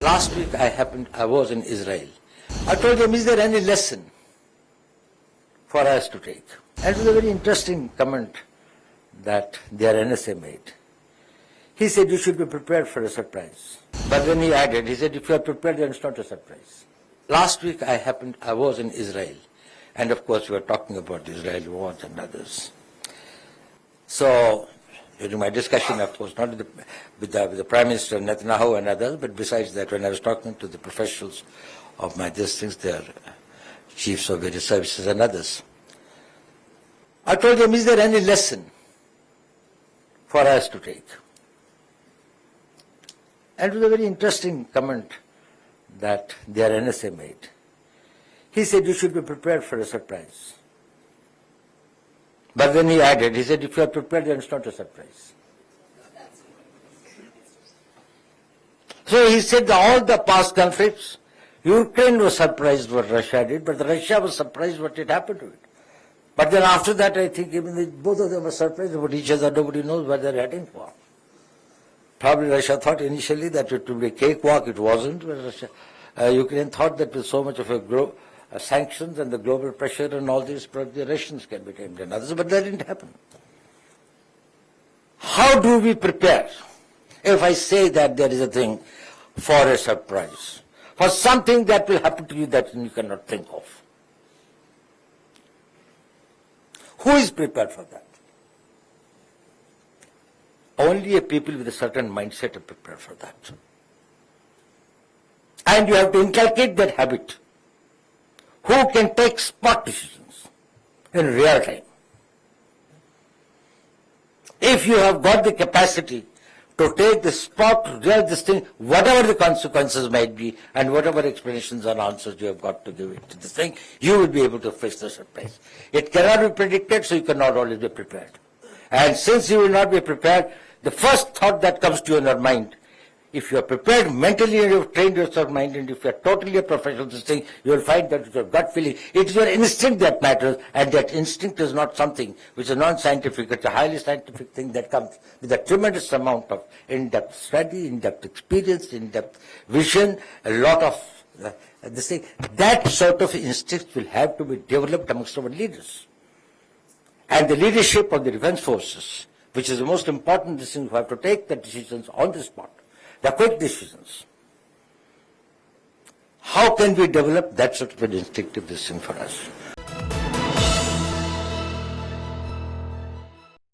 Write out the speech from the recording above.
Last week I was in Israel. I told him, is there any lesson for us to take? And it was a very interesting comment that their NSA made. He said, you should be prepared for a surprise. But then he added, he said, if you are prepared, then it's not a surprise. Last week I was in Israel. And of course, we were talking about the Israeli wars and others. So, during my discussion, of course, not with the Prime Minister Netanyahu and others, but besides that, when I was talking to the professionals of my districts, their chiefs of various services and others, I told them, is there any lesson for us to take? And it was a very interesting comment that their NSA made. He said, you should be prepared for a surprise. But then he added, he said, if you are prepared, then it's not a surprise. So he said that all the past conflicts, Ukraine was surprised what Russia did, but Russia was surprised what had happened to it. But then after that, I think even both of them were surprised about each other. Nobody knows what they're heading for. Probably Russia thought initially that it would be a cakewalk. It wasn't. Ukraine thought that with so much of sanctions and the global pressure and all this, the Russians can be tamed and others, but that didn't happen. How do we prepare if I say that there is a thing for a surprise, for something that will happen to you that you cannot think of? Who is prepared for that? Only a people with a certain mindset are prepared for that. And you have to inculcate that habit. Who can take spot decisions in real time? If you have got the capacity to take the spot, real this thing, whatever the consequences might be, and whatever explanations and answers you have got to give it to this thing, you will be able to face the surprise. It cannot be predicted, so you cannot always be prepared. And since you will not be prepared, the first thought that comes to your mind, if you are prepared mentally and you have trained yourself mind, and if you are totally a professional this thing, you will find that it's your gut feeling. It's your instinct that matters, and that instinct is not something which is non-scientific. It's a highly scientific thing that comes with a tremendous amount of in-depth study, in-depth experience, in-depth vision, a lot of this thing. That sort of instinct will have to be developed amongst our leaders. And the leadership of the defense forces, which is the most important decision, who have to take the decisions on the spot, the quick decisions. How can we develop that sort of an instinctive decision for us?